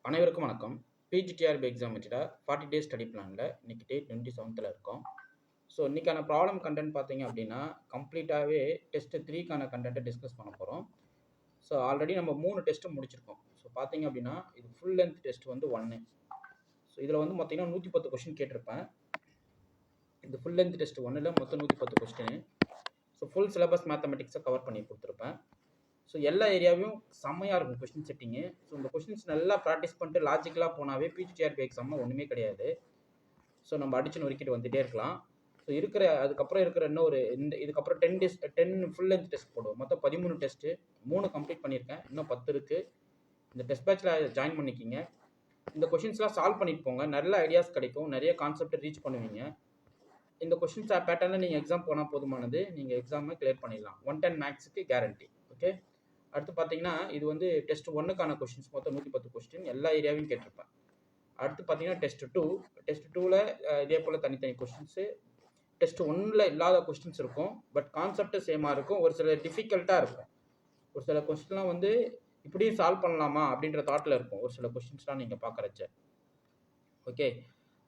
அனைவருக்கும் வணக்கம். PGTRB exam வச்சுட்டா 40 டேஸ் ஸ்டடி பிளானில் இன்னைக்கு டேட் 27th இருக்கோம். ஸோ இன்றைக்கான ப்ராப்ளம் கண்டென்ட் பார்த்தீங்க அப்படின்னா கம்ப்ளீட்டாகவே டெஸ்ட் 3க்கான கண்டென்ட்டை டிஸ்கஸ் பண்ண போகிறோம். ஸோ ஆல்ரெடி நம்ம 3 டெஸ்ட்டு முடிச்சிருக்கோம். ஸோ பார்த்தீங்க அப்படின்னா இது ஃபுல் லென்த் டெஸ்ட் வந்து 1. ஸோ இதில் வந்து பார்த்தீங்கன்னா 110 கொஸ்டின் கேட்டிருப்பேன். இந்த ஃபுல் லென்த் டெஸ்ட் 1ல் மொத்தம் 110 கொஸ்டின். ஸோ ஃபுல் சிலபஸ் மேத்தமெட்டிக்ஸை கவர் பண்ணி கொடுத்துருப்பேன். ஸோ எல்லா ஏரியாவையும் செம்மையாக இருக்கும் கொஸ்டின் செட்டிங்கு. ஸோ இந்த கொஸ்டின்ஸ் நல்லா ப்ராக்டிஸ் பண்ணிட்டு லாஜிக்கலாக போனாவே பிஜிடிஆர்பி எக்ஸாமில் ஒன்றுமே கிடையாது. ஸோ நம்ம அடிச்சு நொறுக்கிட்டு வந்துகிட்டே இருக்கலாம். ஸோ அதுக்கப்புறம் இருக்கிற இன்னொரு இதுக்கப்புறம் 10 ஃபுல் லென்த் டெஸ்ட் போடுவோம். மொத்தம் 13 டெஸ்ட்டு 3 கம்ப்ளீட் பண்ணியிருக்கேன். இன்னும் 10 இருக்குது. இந்த டெஸ்ட் பேட்சில் ஜாயின் பண்ணிக்கிங்க. இந்த கொஷின்ஸ்லாம் சால்வ் பண்ணிட்டு போங்க. நல்ல ஐடியாஸ் கிடைக்கும். நிறைய கான்செப்டை ரீச் பண்ணுவீங்க. இந்த கொஷின்ஸ் பேட்டர்னில் நீங்கள் எக்ஸாம் போனால் போதுமானது. நீங்கள் எக்ஸாமை கிளியர் பண்ணிடலாம். 110 மேக்ஸுக்கு கேரண்டி. ஓகே. அடுத்து பார்த்தீங்கன்னா இது வந்து டெஸ்ட் 1க்கான கொஸ்டின்ஸ் மொத்தம் 110 கொஸ்டின் எல்லா ஏரியாவையும் கேட்டிருப்பேன். அடுத்து பார்த்தீங்கன்னா டெஸ்ட் 2ல் இதே போல் தனித்தனி கொஸ்டின்ஸு. டெஸ்ட் 1ல் இல்லாத கொஸ்டின்ஸ் இருக்கும். பட் கான்செப்ட் சேமாக இருக்கும். ஒரு சில டிஃபிகல்ட்டாக இருக்கும். ஒரு சில கொஸ்டின்லாம் வந்து இப்படியும் சால்வ் பண்ணலாமா அப்படின்ற தாட்டில் இருக்கும். ஒரு சில கொஸ்டின்ஸ்லாம் நீங்கள் பார்க்குறச்ச. ஓகே.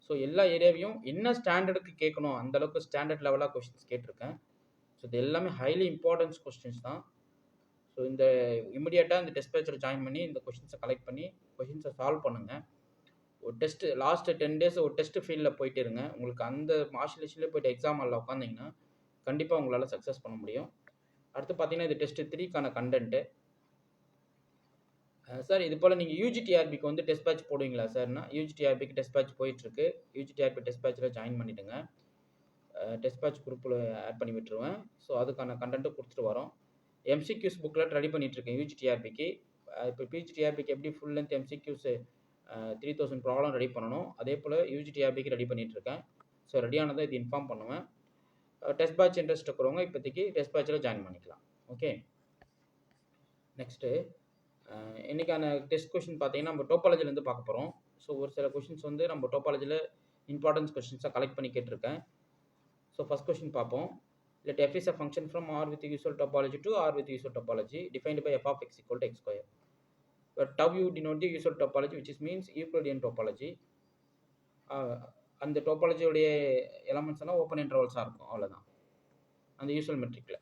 ஸோ எல்லா ஏரியாவையும் என்ன ஸ்டாண்டர்டுக்கு கேட்கணும் அந்தளவுக்கு ஸ்டாண்டர்ட் லெவலாக கொஸ்டின்ஸ் கேட்டிருக்கேன். ஸோ இது எல்லாமே ஹைலி இம்பார்ட்டன்ஸ் கொஸ்டின்ஸ் தான். ஸோ இந்த இமிடியேட்டாக இந்த டெஸ்ட் பேட்சில் ஜாயின் பண்ணி இந்த கொஷின்ஸை கலெக்ட் பண்ணி கொஷின்ஸை சால்வ் பண்ணுங்கள். ஒரு டெஸ்ட்டு லாஸ்ட்டு 10 டேஸ் ஒரு டெஸ்ட் ஃபீல்டில் போயிட்டு இருங்க. உங்களுக்கு அந்த ஆசிலேஷன்லேயே போய்ட்டு எக்ஸாம் ஹாலில் உட்காந்திங்கன்னா கண்டிப்பாக உங்களால் சக்ஸஸ் பண்ண முடியும். அடுத்து பார்த்தீங்கன்னா இது டெஸ்ட் 3க்கான கண்டென்ட்டு. சார் இது போல் நீங்கள் யூஜிடிஆர்பிக்கு வந்து டெஸ்ட் பேட்ச் போடுவீங்களா சார்னா, யூஜிடிஆர்பிக்கு டெஸ்ட் பேட்ச் போயிட்டுருக்கு. யூஜிடிஆர்பி டெஸ்ட் பேட்சில் ஜாயின் பண்ணிவிடுங்க. டெஸ்ட் பேட்ச் குரூப்பில் ஆட் பண்ணி விட்டுருவேன். ஸோ அதுக்கான கண்டென்ட்டு கொடுத்துட்டு வரோம். எம்சிக்யூஸ் புக்கில் ரெடி பண்ணிகிட்ருக்கேன் யூஜிடிஆர்பிக்கு. இப்போ பிஜிடிஆர்பிக்கு எப்படி ஃபுல் லென்த் எம்சிக்யூஸு 3000 ப்ராப்ளம் ரெடி பண்ணணும், அதே போல் யூஜிடிஆர்பிக்கு ரெடி பண்ணிகிட்ருக்கேன். ஸோ ரெடியானதை இது இன்ஃபார்ம் பண்ணுவேன். டெஸ்ட் பேட்ச் இன்ட்ரெஸ்ட் இருக்கிறவங்க இப்போதைக்கு டெஸ்ட் பேட்சில் ஜாயின் பண்ணிக்கலாம். ஓகே. நெக்ஸ்ட்டு இன்றைக்கான டெஸ்ட் கொஷின் பார்த்தீங்கன்னா நம்ம டோபாலஜிலேருந்து பார்க்க போகிறோம். ஸோ ஒரு சில கொஷின்ஸ் வந்து நம்ம டோபாலஜியில் இம்பார்ட்டன்ஸ் கொஷின்ஸாக கலெக்ட் பண்ணி கேட்டிருக்கேன். ஸோ ஃபஸ்ட் கொஷின் பார்ப்போம். Let f is a function from R with usual topology to R with usual topology defined by f of x equal to x square. But tau u denote the usual topology which is means Euclidean topology. அந்த டோபாலஜியோடைய எலமெண்ட்ஸ்னால் open இன்டர்வல்ஸாக இருக்கும். அவ்வளோதான் அந்த usual மெட்ரிக்கில்.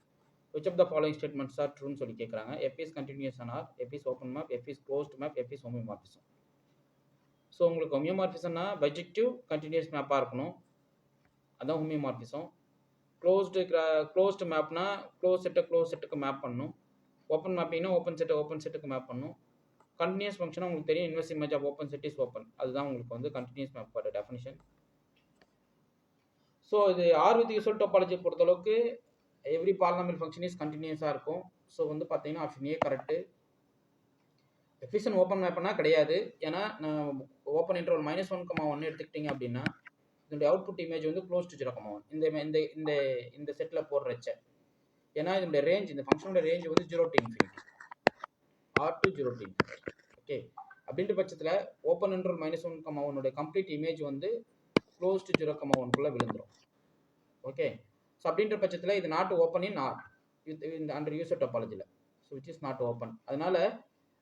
which of the following statements are ட்ரூன்னு சொல்லி கேட்குறாங்க. f is continuous on R, f is open map, f is closed map, f is homeomorphism. So உங்களுக்கு ஹோமியோமார்பிசம்னா பைஜெக்டிவ் கண்டினியூஸ் மேப்பாக இருக்கணும். அதான் ஹோமியோமார்பிசம். க்ளோஸ்டு மேப்னா க்ளோஸ் செட்டுக்கு மேப் பண்ணணும். ஓப்பன் மேப்பிங்னா ஓப்பன் செட்டுக்கு மேப் பண்ணணும். கண்டினியூஸ் ஃபங்க்ஷனாக உங்களுக்கு தெரியும், inverse image of open set is open. அதுதான் உங்களுக்கு வந்து கண்டினியூஸ் மேப்போட டெஃபினிஷன். ஸோ இது ஆர் வித் யூசுவல் டோபாலஜி பொறுத்தளவுக்கு எவ்ரி பாலினாமியல் ஃபங்க்ஷன் இஸ் கண்டினியூஸாக இருக்கும். ஸோ வந்து பார்த்தீங்கன்னா option A correct. Efficient open மேப்னா கிடையாது. ஏன்னா நான் ஓப்பன் இன்டர்வல் -1,1 எடுத்துக்கிட்டிங்க அப்படின்னா இதனுடைய அவுட்புட் இமேஜ் வந்து க்ளோஸ் டு 0,1 இந்த செட்டில் போடுறச்ச. ஏன்னா இதனுடைய ரேஞ்ச், இந்த ஃபங்க்ஷனோட ரேஞ்ச் வந்து 0 to infinity, R to 0 to infinity. Okay. அப்படின்ற பட்சத்தில் ஓப்பன் இன்டர்வல் -1,1 கம்ப்ளீட் இமேஜ் வந்து க்ளோஸ் டு 0,1 விழுந்துடும். ஓகே. ஸோ அப்படின்ற பட்சத்தில் இது நாட் ஓப்பன் இன் ஆர் இந்த அண்டர் யூசர் டோபாலஜியில். So which is not open. அதனால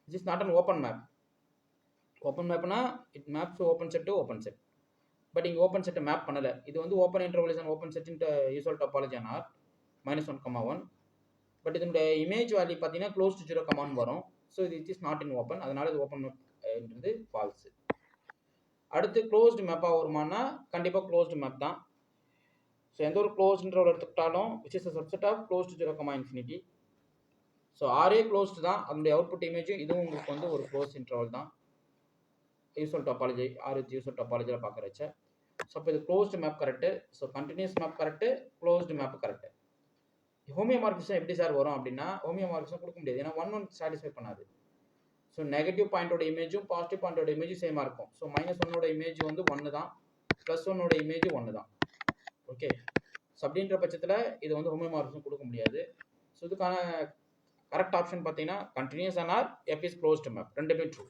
it is not an open map. Open மேப்னா it maps open set to open set. But இங்கே ஓப்பன் செட்டை மேப் பண்ணலை. இது வந்து open interval is and open set in usual topology on R -1,1. But இதனுடைய image value பார்த்தீங்கன்னா close to 0,1 வரும். So இது it is not in open. அதனால இது ஓப்பன் மேப்ன்றது ஃபால்ஸு. அடுத்து க்ளோஸ்டு மேப்பாக வருமானா கண்டிப்பாக க்ளோஸ்டு மேப் தான். ஸோ எந்த ஒரு க்ளோஸ் இன்டர்வல் எடுத்துக்கிட்டாலும் which is a subset of close to 0,∞. So ஆரே க்ளோஸ்டு தான். அதனுடைய அவுட்புட் இமேஜும் இதுவும் உங்களுக்கு வந்து ஒரு க்ளோஸ் இன்டர்வல் தான் usual topology R with usual டோபாலஜியில் பார்க்குறச்ச. ஸோ இப்போ இது closed map correct. So continuous map correct, closed map correct. Homeomorphism எப்படி சார் வரும் அப்படின்னா ஹோமியோமார்பிசம் கொடுக்க முடியாது. ஏன்னா 1 சாட்டிஸ்ஃபை பண்ணாது. ஸோ நெகட்டிவ் பாயிண்டோட இமேஜும் பாசிட்டிவ் பாயிண்டோட இமேஜும் சேமாக இருக்கும். ஸோ -1 இமேஜ் வந்து 1 தான், +1 இமேஜ் 1 தான். ஓகே. ஸோ அப்படின்ற பட்சத்தில் இது வந்து ஹோமியோமார்பிசம் கொடுக்க முடியாது. ஸோ இதுக்கான கரெக்ட் ஆப்ஷன் பார்த்தீங்கன்னா continuous on R, F is closed map, ரெண்டுமே ட்ரூ.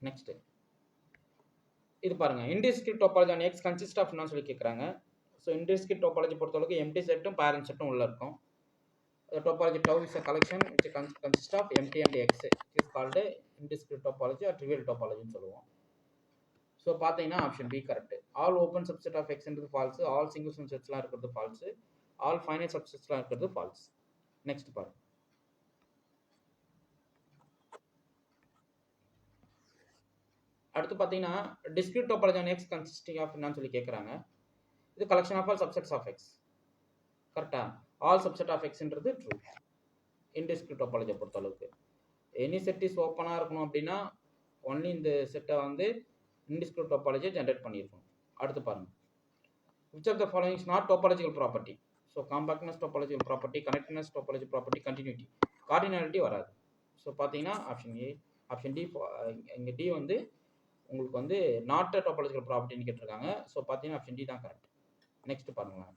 நெக்ஸ்ட் இது பாருங்க. Indiscrete topology on X consist of என்னன்னு சொல்லி கேட்குறாங்க. ஸோ இன்டிஸ்கிரிட் டோபாலஜி பொறுத்தளவுக்கு எம்டி செட்டும் பேரண்ட் செட்டும் உள்ள இருக்கும். Topology tau is a collection which consists of empty and x. It is called indiscrete topology or trivial topology சொல்லுவோம். ஸோ பார்த்தீங்கன்னா option B correct. All open subset of எக்ஸ்ன்றது false, all single சப்செட்ஸ்லாம் இருக்கிறது false, all finite சப்செட்ஸ்லாம் இருக்கிறது falls. Next பாருங்க. அடுத்து பார்த்தீங்கன்னா discrete topology on X consisting of என்னன்னு சொல்லி கேட்குறாங்க. இது collection of all subsets of X. கரெக்டா? ஆல் சப்செட் ஆஃப் எக்ஸ்ன்றது ட்ரூ இன்டிஸ்கிரீட் டோபாலஜியை பொறுத்தளவுக்கு. எனி செட் இஸ் ஓப்பனாக இருக்கணும் அப்படின்னா ஒன்லி இந்த செட்டை வந்து இன்டிஸ்கிரீட் டோபாலஜியை ஜென்ரேட் பண்ணியிருக்கணும். அடுத்து பாருங்க. Which of the following is not டோபாலஜிக்கல் ப்ராப்பர்ட்டி? ஸோ காம்பாக்ட்னஸ் டோபாலஜிக்கல் property, connectedness topology property, continuity. Cardinality வராது. ஸோ பார்த்தீங்கன்னா ஆப்ஷன் ஏ, ஆப்ஷன் டி. இங்கே டி வந்து உங்களுக்கு வந்து நாட் அ டோபாலஜிக்கல் ப்ராப்பர்ட்டின்னு கேட்டிருக்காங்க. ஸோ பார்த்தீங்கன்னா ஆப்ஷன் டி தான் கரெக்ட். நெக்ஸ்ட் பாருங்களேன்.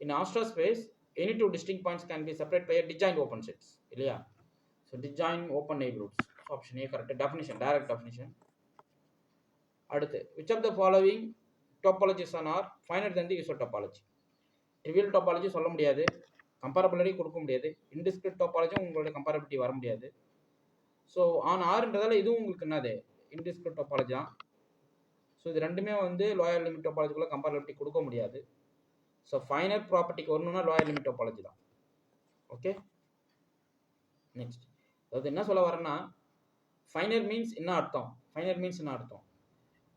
In astra space any two distinct points can be separate by disjoint open sets இல்லையா? So disjoint open neighbourhoods. Option A correct. Definition, direct definition. அடுத்து which of the following topologies are finite then the user டோபாலஜி? Trivial topology சொல்ல முடியாது, comparability கொடுக்க முடியாது, இன்டிஸ்கிரீட் டோபாலஜியும் உங்களோட comparability வர முடியாது. ஸோ ஆன் ஆறுன்றதால இதுவும் உங்களுக்கு என்னது இன்டிஸ்கிரீட் டோபாலஜி தான். ஸோ இது ரெண்டுமே வந்து லோயர் லிமிட் டோபாலஜிக்குள்ள கம்பேரபிலிட்டி கொடுக்க முடியாது. ஸோ ஃபைனைட் ப்ராப்பர்ட்டிக்கு வரணும்னா லோயர் லிமிட் டோபாலஜி தான். Okay, next. அதாவது என்ன சொல்ல வரேன்னா ஃபைனைட் மீன்ஸ் என்ன அர்த்தம்? ஃபைனைட் மீன்ஸ் என்ன அர்த்தம்?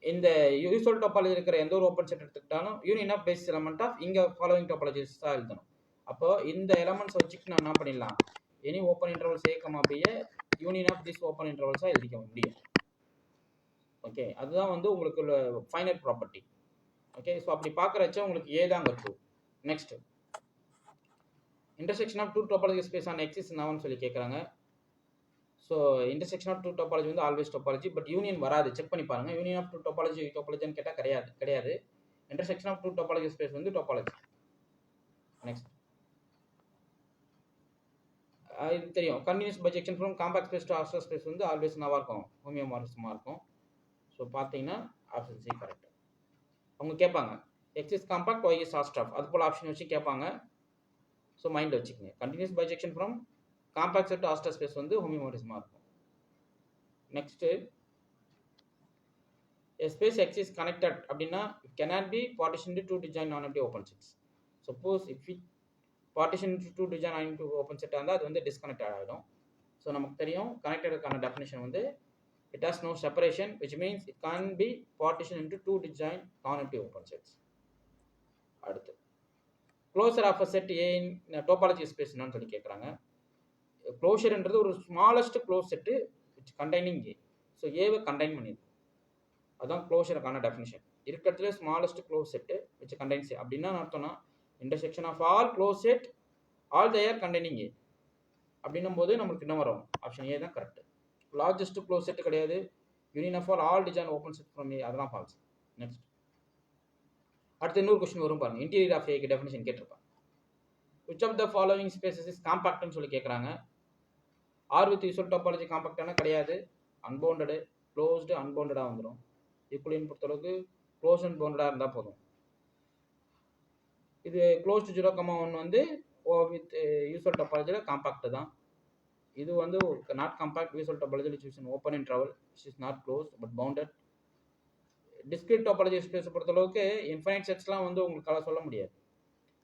இந்த யூசுவல் டோபாலஜி இருக்கிற எந்த ஒரு ஓப்பன் செட் எடுத்துக்கிட்டாலும் union of basis element of இங்கே ஃபாலோவிங் டோபாலஜிஸ் தான் எழுதணும். அப்போ இந்த எலமெண்ட்ஸ் வச்சுட்டு நான் என்ன பண்ணிடலாம், any open intervals A, union of this open இன்டர்வல்ஸாக எழுதிக்க முடியும். ஓகே, அதுதான் வந்து உங்களுக்கு ஃபைனைட் ப்ராப்பர்ட்டி. ஓகே, ஸோ அப்படி பார்க்குறச்ச உங்களுக்கு ஏ தான் true. Next, intersection of two topology space on X is என்னன்னு சொல்லி கேட்குறாங்க. So intersection of two topology வந்து ஆல்வேஸ் டோபாலஜி, பட் யூனியன் வராது. செக் பண்ணி பாருங்க. யூனியன் ஆஃப் டூ டோபாலஜின்னு கேட்டால் கிடையாது. Intersection of two topology space வந்து டோபாலஜி. நெக்ஸ்ட், இது தெரியும். Continuous bijection from compact space to Hausdorff space வந்து ஆல்வேஸ் என்னவா இருக்கும், ஹோமியோமார்பிசமாக இருக்கும். ஸோ பார்த்தீங்கன்னா ஆப்ஷன் சி கரெக்ட். அவங்க கேட்பாங்க X is compact, Y is Hausdorff, அது போல் ஆப்ஷன் வச்சு கேட்பாங்க. ஸோ மைண்ட் வச்சுக்கோங்க. Continuous bijection from compact set to Hausdorff space வந்து ஹோமியோமார்பிசமாக இருக்கும். Next, a space X is connected அப்படின்னா it cannot be partitioned into two disjoint non-empty open sets. Suppose if we partition into two disjoint non-empty open set இருந்தால் அது வந்து disconnected ஆகிடும். So நமக்கு தெரியும் கனெக்டடுக்கான டெஃபினேஷன் வந்து it has no separation, which means it can't be partitioned into two disjoint non-empty open sets. அடுத்து closure of a set A in topology space என்னன்னு சொல்லி கேட்குறாங்க. க்ளோஷர்ன்றது ஒரு smallest closed set which containing A. So ஏவை contain பண்ணியிருக்கு, அதுதான் க்ளோஷருக்கான டெஃபினிஷன். இருக்கிறதுல smallest closed set which contains A அப்படின்னா அர்த்தம்னா intersection of all closed set all there containing A அப்படின்னும் போது நம்மளுக்கு என்ன வரும், ஆப்ஷன் ஏ தான் கரெக்ட். லார்ஜஸ்ட் க்ளோஸ் செட் கிடையாது. Union of all disjoint open set from A, அதெல்லாம் ஃபால்ஸ். நெக்ஸ்ட், அடுத்து இன்னொரு கொஸ்டின் வரும் பாருங்க. இன்டீரியர் ஆஃப் ஏக்கு டெஃபினிஷன் கேட்டிருப்பாங்க. Which of the following spaces is காம்பாக்ட்னு சொல்லி கேட்குறாங்க. ஆர் வித் யூசுவல் டோபாலஜி காம்பாக்டான கிடையாது. அன்பவுண்டடு, க்ளோஸ்டு, அன்பவுண்டடாக வந்துடும். ஈக்குவலின் பொறுத்தளவுக்கு க்ளோஸ் அண்ட் பவுண்டடாக இருந்தால் போதும். இது க்ளோஸ்டு 0,1 வந்து வித் யூசுவல் டோபாலஜியில் காம்பாக்ட் தான். இது வந்து நாட் காம்பாக்ட் யூசுவல் டோபாலஜியில் which is an open interval which is not closed but bounded. Discrete topology ஸ்பேஸை பொறுத்தளவுக்கு இன்ஃபைனைட் செட்ஸ்லாம் வந்து உங்களுக்கு சொல்ல முடியாது.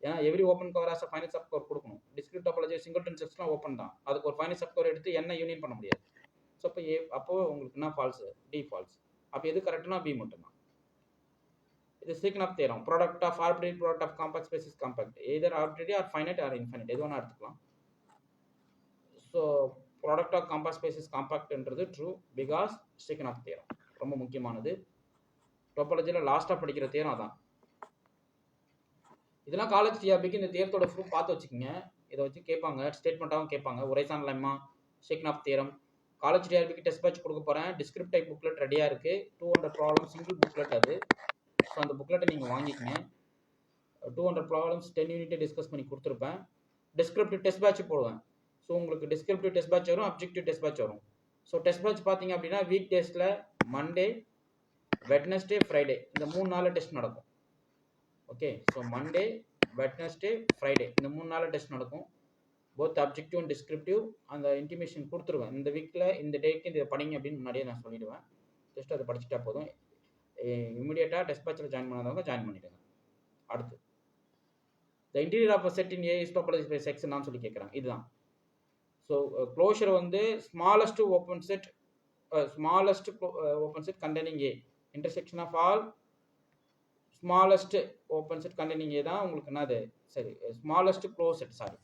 ஏன்னா every open cover has finite subcover கொடுக்கணும். டிஸ்கிரீட் டோபாலஜி சிங்கிள்டன் செட்ஸ்லாம் ஓப்பன் தான். அதுக்கு ஒரு ஃபைனைட் சப் கவர் எடுத்து என்ன யூனியன் பண்ண முடியாது. ஸோ அப்போ உங்களுக்கு என்ன ஃபால்ஸ், டி ஃபால்ஸ். அப்போ எது கரெக்ட்னா பி மட்டும்தான். இது Tychonoff theorem. Product of arbitrary product of compact space is compact. Either arbitrary or finite or infinite, எது வேணா எடுத்துக்கலாம். So product of compact space is காம்பாக்ட்ன்றது ட்ரூ பிகாஸ் சீக்னப் தியரம் ரொம்ப முக்கியமானது. டோபாலஜியில் லாஸ்ட்டாக படிக்கிற தியரம் அதான். இதெல்லாம் காலேஜ் டிஆர்பிக்கு இந்த தியரத்தோட ப்ரூஃப் பார்த்து வச்சுக்கோங்க. இதை வச்சு கேட்பாங்க, ஸ்டேட்மெண்ட்டாகவும் கேட்பாங்க. Urysohn lemma, Tychonoff theorem. College டிஆர்பிக்கு டெஸ்ட் பேட்ச் கொடுக்க போகிறேன். டிஸ்கிரிப்ட் டைப் புக்லெட் ரெடியாக இருக்குது. 200 ப்ராப்ளம் சிங்கிள் புக்லெட் அது. ஸோ அந்த புக்லெட்டை நீங்கள் வாங்கிக்கங்க. 200 ப்ராப்ளம்ஸ் 10 யூனிட்டை டிஸ்கஸ் பண்ணி கொடுத்துருப்பேன். டிஸ்கிரிப்டிவ் டெஸ்ட் பேட்ச் போடுவேன். ஸோ உங்களுக்கு டிஸ்கிரிப்டிவ் டெஸ்ட் பேட்ச் வரும், அப்ஜெக்டிவ் டெஸ்ட் பேட்ச் வரும். ஸோ டெஸ்ட் பேட்ச் பார்த்தீங்க அப்படின்னா வீக் டேஸில் மண்டே, வெட்னஸ்டே, ஃப்ரைடே இந்த 3 நாளில் டெஸ்ட் நடக்கும். Okay, so Monday, Wednesday, Friday இந்த 3 நாளில் டெஸ்ட் நடக்கும். போத் அப்ஜெக்டிவ் அண்ட் டிஸ்கிரிப்டிவ் அந்த இன்டிமேஷன் கொடுத்துருவேன். இந்த வீக்கில் இந்த டேக்கு இதை படிங்க அப்படின்னு முன்னாடியே நான் சொல்லிவிடுவேன். ஜஸ்ட் அதை படிச்சுட்டா போதும். இமீடியட்டாக டெஸ்ட் பேட்சில் ஜாயின் பண்ணாதவங்க ஜாயின் பண்ணிவிடுங்க. அடுத்து the interior of a set in A is topology by X நான் சொல்லி கேட்குறாங்க. இதுதான். ஸோ க்ளோஷர் வந்து smallest open set containing A, intersection of all smallest open set containing A தான் உங்களுக்கு என்னது, சரி smallest closed set, sorry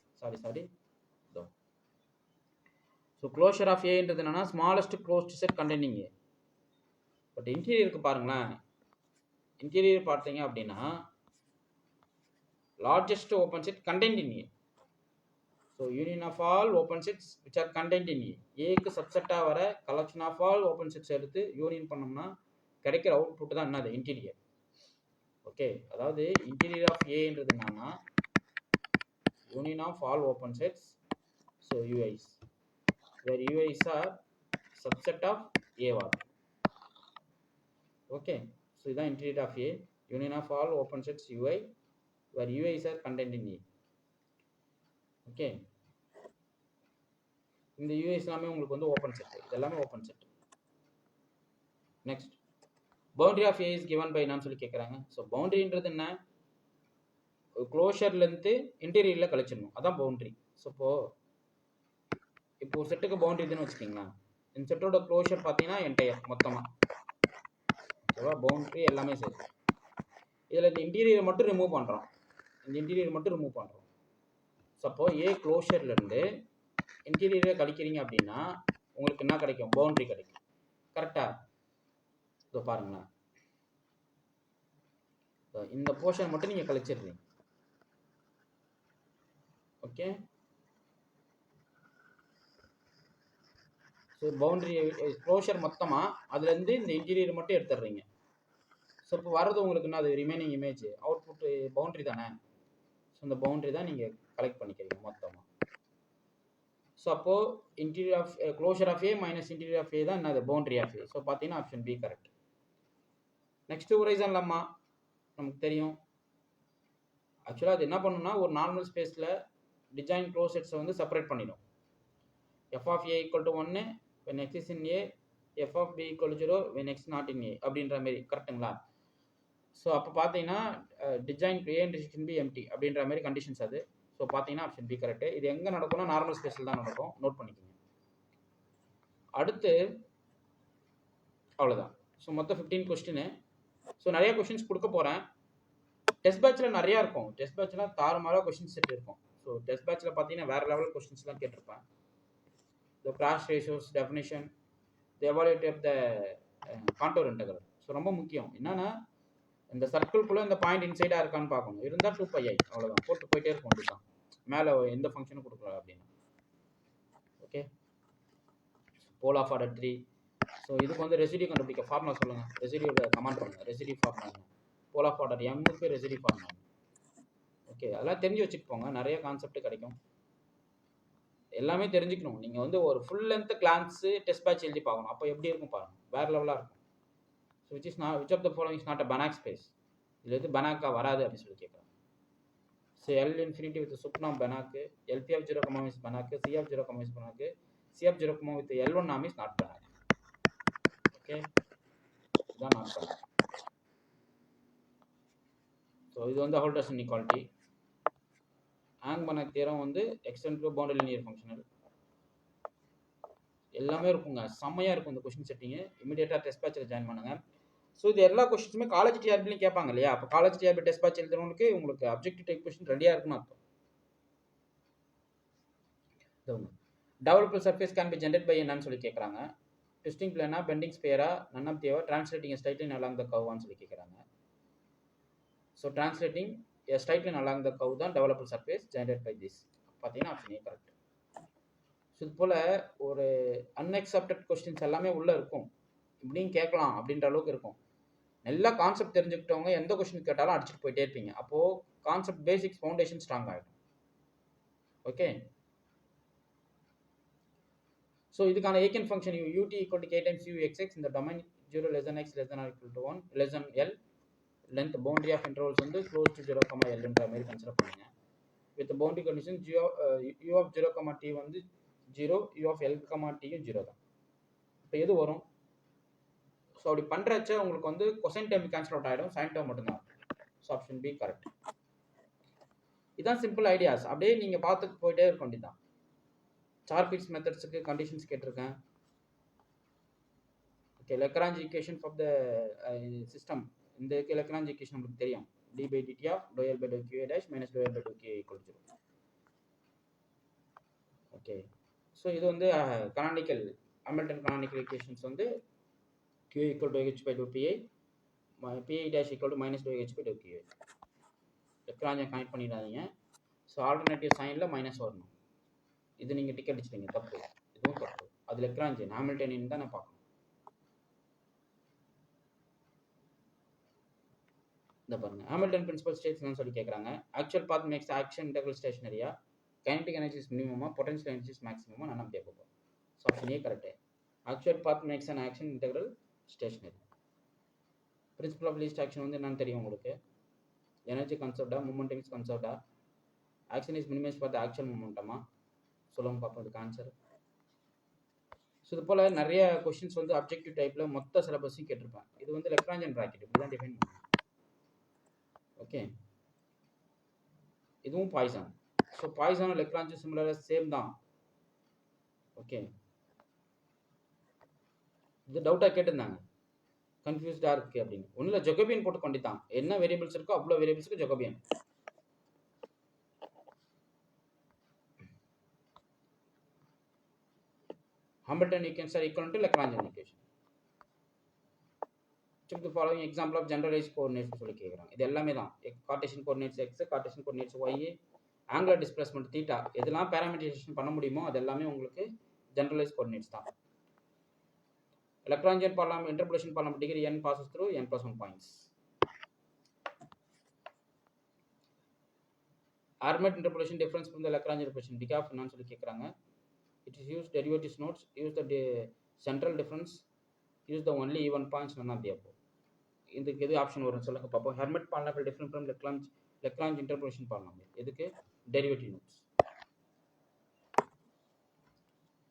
so closure of ஏன்றது என்னன்னா smallest closed set containing A. But இன்டீரியருக்கு பாருங்களேன், இன்டீரியர் பார்த்தீங்க அப்படின்னா largest open set contained in A. So union of all open sets which are contained in A, ஏக்கு சப்செட்டாக வர collection of all open sets எடுத்து யூனியன் பண்ணோம்னா கிடைக்கிற அவுட்புட் தான் என்னது, இன்டீரியர். ஓகே, அதாவது இன்டீரியர் ஆஃப் ஏன்றது என்னன்னா union of all open sets, so UIs where UIs are subset of A1. Okay, so this is interior of A, union of all open sets UI where UIs are contained in A. Okay, இந்த UIs எல்லாமே உங்களுக்கு வந்து open set, இதெல்லாமே open set. Next boundary of A is given by நான் சொல்லி கேட்குறாங்க. So பவுண்டரின்றது என்ன, க்ளோஷர்லேருந்து இன்டீரியரில் கழிச்சிடணும், அதான் பவுண்டரி. ஸோ இப்போ ஒரு செட்டுக்கு பவுண்டரி இதுன்னு வச்சுக்கிங்களேன், இந்த செட்டோட க்ளோஷர் பார்த்தீங்கன்னா என்டையர் மொத்தமாக, ஓகேவா, பவுண்டரி எல்லாமே சரி. இதில் இந்த இன்டீரியர் மட்டும் ரிமூவ் பண்ணுறோம், ஸோ அப்போ ஏ க்ளோஷர்லேருந்து இன்டீரியரை கழிக்கிறீங்க அப்படின்னா உங்களுக்கு என்ன கிடைக்கும், பவுண்டரி கிடைக்கும். கரெக்டாக இதோ பாருங்களேன், இந்த போர்ஷன் மட்டும் நீங்கள் கழிச்சிடுறீங்க. ஓகே, ஸோ பவுண்டரி க்ளோஷர் மொத்தமாக அதுலேருந்து இந்த இன்டீரியர் மட்டும் எடுத்துடுறீங்க. ஸோ இப்போ வர்றது உங்களுக்கு என்ன, அது ரிமைனிங் இமேஜ் அவுட்புட் பவுண்டரி தானே. ஸோ இந்த பவுண்டரி தான் நீங்கள் கலெக்ட் பண்ணிக்கிறீங்க மொத்தமாக. ஸோ அப்போது interior of closure of A minus interior of A தான் என்னது, பவுண்டரி ஆஃப் ஏ. ஸோ பார்த்தீங்கன்னா option B correct. Next horizon lemma நமக்கு தெரியும். ஆக்சுவலாக அது என்ன பண்ணணும்னா ஒரு நார்மல் ஸ்பேஸில் டிசைன் க்ளோஸ் செட்ஸை வந்து செப்பரேட் பண்ணிடும். f of a equal to 1 when x is in a, f of b equal to 0 when x not in a அப்படின்ற மாதிரி கரெக்டுங்களா. ஸோ அப்போ பார்த்தீங்கன்னா design a and decision b empty அப்படின்ற மாதிரி கண்டிஷன்ஸ் அது. ஸோ பார்த்தீங்கன்னா ஆப்ஷன் பி கரெக்டு. இது எங்கே நடக்கும்னா நார்மல் ஸ்பேஸில் தான் நடக்கும், நோட் பண்ணிக்கோங்க. அடுத்து அவ்வளோதான். ஸோ மொத்தம் 15 கொஸ்டின். ஸோ நிறைய கொஸ்டின்ஸ் கொடுக்க போகிறேன். டெஸ்ட் பேட்சில் நிறையா இருக்கும், டெஸ்ட் பேட்சில் தாறுமாறாக கொஸ்டின் செட் இருக்கும். ஸோ டெஸ்ட் பேட்சில் பார்த்தீங்கன்னா வேறு லெவல் கொஸ்டின்ஸ்லாம் கேட்டிருப்பேன். The cross ratios, definition, the evaluate of the contour integral. So ரொம்ப முக்கியம். என்னன்னா இந்த சர்க்கிள்குள்ளே இந்த பாயிண்ட் இன்சைடாக இருக்கான்னு பார்க்கணும். இருந்தால் 2πi அவ்வளோதான், போட்டு போயிட்டே இருக்கும். அப்படிதான் மேலே எந்த ஃபங்க்ஷனும் கொடுக்கல அப்படின்னா. Okay, pole of order 3. So இதுக்கு வந்து ரெசிடியூ கண்டுபிடிக்க ஃபார்முலா சொல்லுங்கள், ரெசிடியூட கமெண்ட் பண்ணுங்கள். Residue formula pole of order எம்முக்கு ரெசிடியூ ஃபார்முலா. ஓகே, அதெல்லாம் தெரிஞ்சு வச்சுட்டு போங்க, நிறைய கான்செப்ட் கிடைக்கும், எல்லாமே தெரிஞ்சுக்கணும். நீங்கள் வந்து ஒரு full length glance test batch எழுதி பார்க்கணும். அப்போ எப்படி இருக்கும் பாருங்கள், வேறு லெவலாக இருக்கும். So which of the following is not a Banach space, இதில் எது பனாக்கா வராது அப்படின்னு சொல்லி கேட்குறாங்க. So L infinity with sup norm Banach, LP of 0, is Banach, C of 0, is Banach, C of 0, with L1 நாம் இஸ் நாட் பனாக். ஓகே, இதுதான் not Banach. So இது வந்து ஹோல்டர்ஸ் இன்இக்வாலிட்டி. ஆங் பனாக் தியரம் வந்து extend to boundary linear functional எல்லாமே இருக்குங்க, செம்மையாக இருக்கும் இந்த கொஸ்டின் செட்டிங்கு. இமீடியட்டாக டெஸ்ட் பேட்சில் ஜாயின் பண்ணுங்கள். ஸோ இது எல்லா கொஸ்டின்ஸுமே காலேஜ் டிஆர்பிலையும் கேட்பாங்க இல்லையா. அப்போ காலேஜ் டிஆர்பி டெஸ்ட் பேட்ச் எழுதுறவங்களுக்கு உங்களுக்கு அப்ஜெக்டிவ் டைப் கொஸ்டின் ரெடியாக இருக்குன்னு அர்த்தம். Developer surface can be generate by என்னன்னு சொல்லி கேட்குறாங்க. ட்விஸ்டிங் பிளானா, பெண்டிங் ஸ்பேரா, நன் ஆஃப் தேவா, translating straight line along the கர்வான்னு சொல்லி கேட்குறாங்க. So translating straight line along த கர்வ் தான் developer surface generate by this. பார்த்தீங்கன்னா ஆப்ஷன் ஏ கரெக்ட். ஸோ இது போல் ஒரு அன்எக்செப்டட் கொஸ்டின்ஸ் எல்லாமே உள்ளே இருக்கும், இப்படியும் கேட்கலாம் அப்படின்ற அளவுக்கு இருக்கும். நல்லா கான்செப்ட் தெரிஞ்சுக்கிட்டவங்க எந்த கொஸ்டின் கேட்டாலும் அடிச்சுட்டு போயிட்டே இருப்பீங்க. அப்போது கான்செப்ட் பேசிக்ஸ் ஃபவுண்டேஷன் ஸ்ட்ராங் ஆகிடும். ஓகே, ஸோ இதுக்கான eigen function ut equal to k times u xx இந்த domain 0 less than x less than or equal to 1 less than L length boundary of intervals வந்து close to 0, Lன்ற மாதிரி consider பண்ணுங்க. With boundary condition u of 0, t வந்து 0, u of l, tயும் 0 தான். இப்போ எது வரும்? ஸோ அப்படி பண்ணுறச்ச உங்களுக்கு வந்து கொசைன் டேர்ம் கேன்சல் அவுட் ஆகிடும், சைன் டேர்ம் மட்டும்தான். So option B correct. இதுதான் சிம்பிள் ஐடியாஸ். அப்படியே நீங்கள் பார்த்துட்டு போயிட்டே இருக்க வேண்டியதான். சார்பிட்ஸ் மெத்தட்ஸுக்கு கண்டிஷன்ஸ் கேட்டிருக்கேன். Okay, Lagrange equation for the system. இந்த லெக்ராஞ்ச் ஈக்குவேஷன் நமக்கு தெரியும். d by dt of dou L by dou QA dash minus dou L by dou QA equal to 0. Okay, so இது வந்து கனானிக்கல் ஹாமில்டன் கனானிக்கல் ஈக்குவேஷன்ஸ் வந்து QA equal to h by dou PI, PI dash equal to minus dou h by dou QA. லெக்ராஞ்சை connect பண்ணிடாதீங்க. So alternative சைனில் minus வரணும். இது நீங்கள் ticket அடிச்சிட்டீங்க, தப்பு. இதுவும் தப்பு. அது லெக்ராஞ்சு ஹாமில்டனின் தான் நான் பார்க்கணும். இந்த பாருங்க, ஹாமில்டன் பிரின்சிபல் ஸ்டேட்ஸ் சொல்லி கேட்குறாங்க. Actual path makes action integral ஸ்டேஷனரியா, கைனடிக் எனர்ஜி இஸ் மினிமமா, பொட்டன்ஷியல் எனர்ஜி இஸ் மேக்ஸிமமா, நான் அப்படியே பார்ப்போம். So option A correct. Actual path makes and action integral stationary. Principle of least action வந்து என்னன்னு தெரியும் உங்களுக்கு. எனர்ஜி கன்சர்வ்டா, மூமெண்டம் இஸ் கன்சர்வ்டா, action is minimize for the actual மூமெண்டமா, சொல்லுங்க பார்ப்போம் இதுக்கு ஆன்சர். ஸோ இது போல் நிறைய கொஷின்ஸ் வந்து அப்ஜெக்டிவ் டைப்பில் மொத்த சிலபஸையும் கேட்டிருப்பேன். இது வந்து லெக்ராஞ்ச் அண்ட் ப்ராக்கெட் இப்படி தான் டிஃபைன் பண்ணுவேன். ஓகே, இதுவும் பாய்சான். ஸோ பாய்சான் லெக்ராஞ்சும் சிமிலராக சேம் தான். ஓகே, இது டவுட்டாக கேட்டிருந்தாங்க, கன்ஃபியூஸ்டாக இருக்குது அப்படின்னு. ஒன்றும் இல்லை, ஜெகோபியன் போட்டு கொண்டுதான். என்ன வேரியபிள்ஸ் இருக்கோ அவ்வளோ வேரியபிள்ஸுக்கு Jacobian. Hamilton equations are equivalent to Lagrangian equation. Check the following example of generalized coordinates சொல்லி கேக்குறாங்க. இது எல்லாமே தான். Cartesian coordinates x, Cartesian coordinates y, angular displacement theta, இதெல்லாம் parameterization பண்ண முடியுமோ அது எல்லாமே உங்களுக்கு generalized coordinates தான். Lagrangian polynomial interpolation polynomial degree n passes through n plus 1 points. Armat interpolation difference from the Lagrangian interpolation decaf என்னன்னு சொல்லி கேக்குறாங்க. It is used derivatives notes, use the central difference, use the only even points, none of the above. இதுக்கு எது option வரும்னு சொல்லுங்க பார்ப்போம். Hermite polynomial different from Lagrange interpolation polynomial. எதுக்கு? Derivative notes.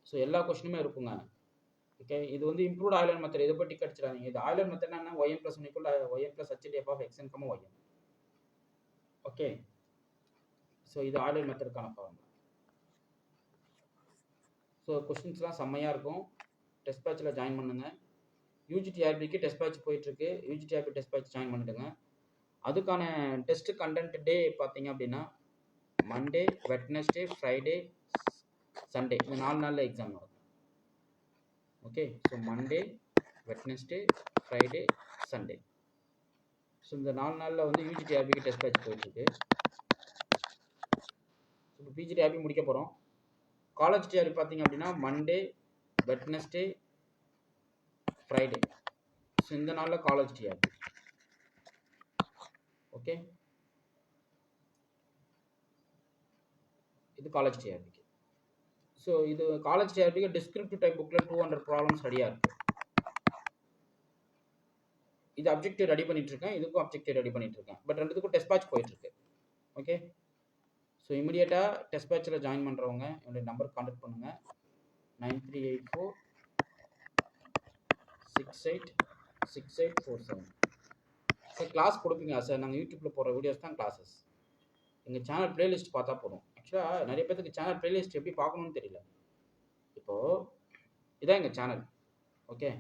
So எல்லா கொஸ்டினுமே இருக்குங்க. ஓகே, இது வந்து இம்ப்ரூவ்ட் ஆயிலர் மெத்தட். இதை பற்றி கடிச்சிடாதீங்க. இது ஆயிலர் மெத்தட் என்ன? yn plus 1 equal to yn plus hf of xn, yn. Okay, so இது ஆயிலர் மெத்தடுக்கான ஃபார்முலா. ஸோ கொஸ்டின்ஸ்லாம் செம்மையாக இருக்கும். டெஸ்ட் பேட்சில் ஜாயின் பண்ணுங்க. யூஜிடிஆர்பிக்கு டெஸ்ட் பேட்ச் போயிட்டுருக்கு. யூஜிடிஆர்பி டெஸ்ட் பேட்ச் ஜாயின் பண்ணிடுங்க. அதுக்கான டெஸ்ட் கண்டென்ட் டே பார்த்தீங்க அப்படின்னா மண்டே, வெட்னஸ்டே, ஃப்ரைடே, சண்டே, இந்த 4 நாளில் எக்ஸாம் நடக்கும். Okay, so Monday, Wednesday, Friday, Sunday. So இந்த 4 நாளில் வந்து யூஜிடிஆர்பிக்கு டெஸ்ட் பேட்ச் போயிட்டுருக்கு. இப்போ பிஜிடிஆர்பி முடிக்க போகிறோம். காலேஜ் டிஆர்பி பார்த்தீங்க அப்படின்னா மண்டே, வெட்னஸ்டே, ஃப்ரைடே. ஸோ இந்த நாளில் காலேஜ் டிஆர்பி. ஓகே, இது காலேஜ் டிஆர்பிக்கு. ஸோ இது காலேஜ் டிஆர்பிக்கு டிஸ்கிரிப்டிவ் டைப் புக்கில் 200 ப்ராப்ளம்ஸ் ரெடியாக இருக்குது. இது அப்ஜெக்டிவ் ரெடி பண்ணிட்டு இருக்கேன், இதுக்கும் அப்ஜெக்டிவ் ரெடி பண்ணிட்டு இருக்கேன். பட் ரெண்டுத்துக்கும் டெஸ்ட் பேட்ச் போயிட்டு இருக்கு. ஓகே, ஸோ இமிடியேட்டாக டெஸ்ட் பேட்சில் ஜாயின் பண்ணுறவங்க என்னுடைய நம்பருக்கு கான்டாக்ட் பண்ணுங்கள். 9384686847. சார் கிளாஸ் கொடுப்பீங்க சார்? நாங்கள் யூடியூப்பில் போடுற வீடியோஸ் தான் கிளாஸஸ். எங்கள் சேனல் பிளேலிஸ்ட் பார்த்தா போதும். ஆக்சுவலாக நிறைய பேருக்கு சேனல் பிளேலிஸ்ட் எப்படி பார்க்கணும்னு தெரியல. இப்போது இதான் எங்கள் சேனல். ஓகே,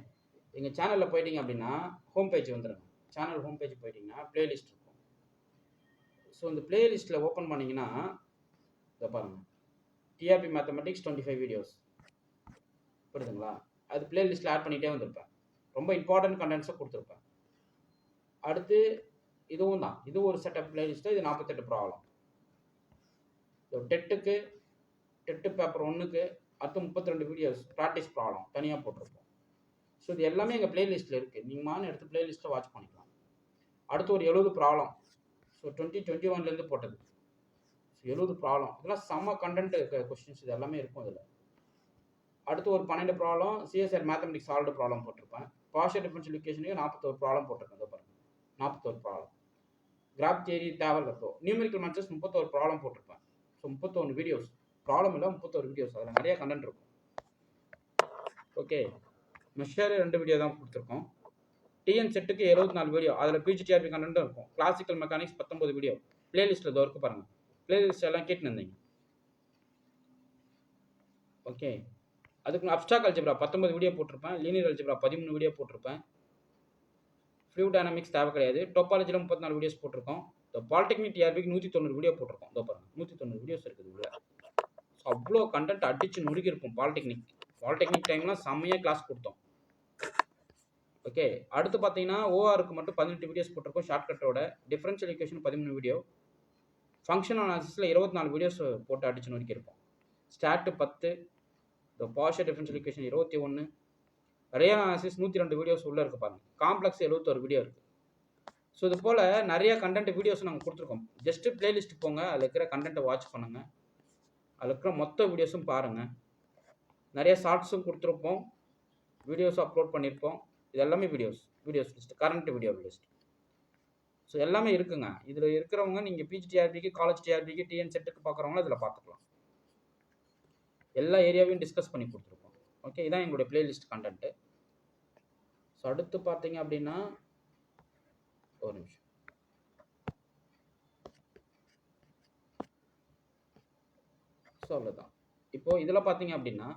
எங்கள் சேனலில் போயிட்டீங்க அப்படின்னா ஹோம் பேஜ் வந்துடுங்க. சேனல் ஹோம் பேஜ் போயிட்டீங்கன்னா பிளேலிஸ்ட் இருக்கும். ஸோ இந்த பிளேலிஸ்ட்டில் ஓப்பன் பண்ணிங்கன்னா இதை பாருங்கள், டிஆர்பி மேத்தமெட்டிக்ஸ் 25 வீடியோஸ் புரியுதுங்களா? அது பிளேலிஸ்ட்டில் ஆட் பண்ணிகிட்டே வந்திருப்பேன். ரொம்ப இம்பார்ட்டன்ட் கண்டென்ட்ஸை கொடுத்துருப்பேன். அடுத்து இதுவும் தான், இது ஒரு செட்டப் பிளேலிஸ்ட்டு. இது 48 ப்ராப்ளம். டெட்டு பேப்பர் 1க்கு அடுத்து 32 வீடியோஸ் ப்ராக்டிஸ் ப்ராப்ளம் தனியாக போட்டிருப்போம். ஸோ இது எல்லாமே எங்கள் பிளேலிஸ்ட்டில் இருக்குது. நீங்கள் எடுத்து பிளேலிஸ்ட்டை வாட்ச் பண்ணிக்கலாம். அடுத்து ஒரு 70 ப்ராப்ளம். ஸோ 2021 போட்டது. So 70 problem. இதெல்லாம் செம்ம கண்டென்ட் கொஸ்டின்ஸ் இது எல்லாமே இருக்கும் இதில். அடுத்து ஒரு 12 problem CSR mathematics solved problem போட்டிருப்பேன். பார்ஷியல் டிஃபரன்ஷியல் ஈக்குவேஷனுக்கு 41 ப்ராப்ளம் போட்டிருக்கேன். இதை பாருங்கள், 41 ப்ராப்ளம். கிராஃப் தியரி தேவையில்ல. இப்போ நியூமெரிக்கல் மேட்சஸ் 31 ப்ராப்ளம் போட்டிருப்பேன். ஸோ 31 வீடியோஸ், ப்ராப்ளம் இல்லை, 31 வீடியோஸ், அதில் நிறைய கண்டென்ட் இருக்கும். ஓகே, மெஷர் 2 வீடியோ தான் கொடுத்துருக்கோம். டிஎன் செட்டுக்கு 74 வீடியோ, அதில் பிஜிடிஆர்பி கண்டென்ட்டும் இருக்கும். கிளாசிக்கல் மெக்கானிக்ஸ் 19 வீடியோ, பிளேலிஸ்ட்டில் இதோ இருக்கு பாருங்கள். பிளேலிஸ்ட் எல்லாம் கேட்டுன்னு இருந்தீங்க. ஓகே, அதுக்கு அப்ஸ்ட்ராக்ட் அல்ஜிப்ரா 19 வீடியோ போட்டிருப்பேன். லீனியர் அல்ஜிப்ரா 13 வீடியோ போட்டிருப்பேன். ஃப்ளூயிட் டைனமிக்ஸ் தேவை கிடையாது. டோபாலஜியில் 34 வீடியோஸ் போட்டிருக்கோம். இந்த பாலிடெக்னிக் டிஆர்பிக்கு 190 வீடியோ போட்டிருக்கோம். இதோ பாருங்க, 190 வீடியோஸ் இருக்குது உள்ள. ஸோ அவ்வளோ கண்டென்ட் அடிச்சு நொறுக்கி இருக்கும். பாலிடெக்னிக் டைம்லாம் செம்மையாக கிளாஸ் கொடுத்தோம். ஓகே, அடுத்து பார்த்தீங்கன்னா ஓஆருக்கு மட்டும் 18 வீடியோஸ் போட்டிருக்கோம் ஷார்ட்கட்டோட. டிஃபரன்ஷியல் ஈக்குவேஷன் 13 வீடியோ, ஃபங்க்ஷனல் அனாலிசிஸில் 24 வீடியோஸ் போட்டு அடிச்சு நொறுக்கி இருக்கும். ஸ்டாட்டு 10, இந்த partial differential equation 21, real analysis 102 videos உள்ளே இருக்குது பாருங்கள். காம்ப்ளெக்ஸ் 71 வீடியோ இருக்குது. ஸோ இது போல் நிறைய கண்டென்ட் வீடியோஸ் நாங்கள் கொடுத்துருக்கோம். ஜஸ்ட்டு பிளேலிஸ்ட் போங்க, அதில் இருக்கிற கண்டென்ட்டை வாட்ச் பண்ணுங்கள், அதில் இருக்கிற மொத்த வீடியோஸும் பாருங்கள். நிறைய ஷார்ட்ஸும் கொடுத்துருப்போம், வீடியோஸும் அப்லோட் பண்ணியிருப்போம். இது எல்லாமே videos list, current video list. So எல்லாமே இருக்குங்க. இதில் இருக்கிறவங்க நீங்கள் பிஜிடிஆர்பிக்கு, காலேஜ் டிஆர்பிக்கு, டிஎன் செட்டுக்கு பார்க்குறவங்களும் இதில் பார்த்துக்கலாம். எல்லா ஏரியாவையும் டிஸ்கஸ் பண்ணி கொடுத்துருக்கோம். ஓகே, இதான் எங்களுடைய பிளேலிஸ்ட் கண்டென்ட்டு. ஸோ அடுத்து பார்த்தீங்க அப்படின்னா, ஒரு நிமிஷம், ஸோ அவ்வளோதான். இப்போது இதில் பார்த்தீங்க அப்படின்னா,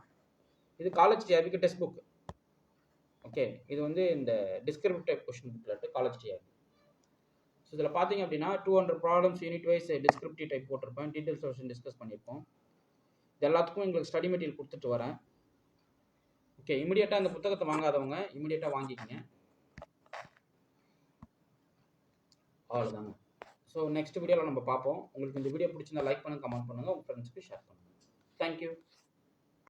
இது காலேஜ் டிஆர்பிக்கு டெக்ஸ்ட் புக். ஓகே, இது வந்து இந்த descriptive type question booklet college TRB. So இதில் பார்த்தீங்க அப்படின்னா 200 problems unit wise descriptive type போட்டிருப்பேன். டீட்டெயில் சொல்யூஷன் டிஸ்கஸ் பண்ணியிருப்போம். இது எல்லாத்துக்கும் எங்களுக்கு ஸ்டடி மெட்டீரியல் கொடுத்துட்டு வரேன். ஓகே, இமிடியேட்டாக அந்த புத்தகத்தை வாங்காதவங்க இமிடியேட்டாக வாங்கிக்கிங்க. அவ்வளோதாங்க. ஸோ நெக்ஸ்ட் வீடியோவில் நம்ம பார்ப்போம். உங்களுக்கு இந்த வீடியோ பிடிச்சிருந்தா லைக் பண்ணுங்கள், கமெண்ட் பண்ணுங்கள், உங்கள் ஃப்ரெண்ட்ஸ்க்கு ஷேர் பண்ணுங்கள். தேங்க்யூ.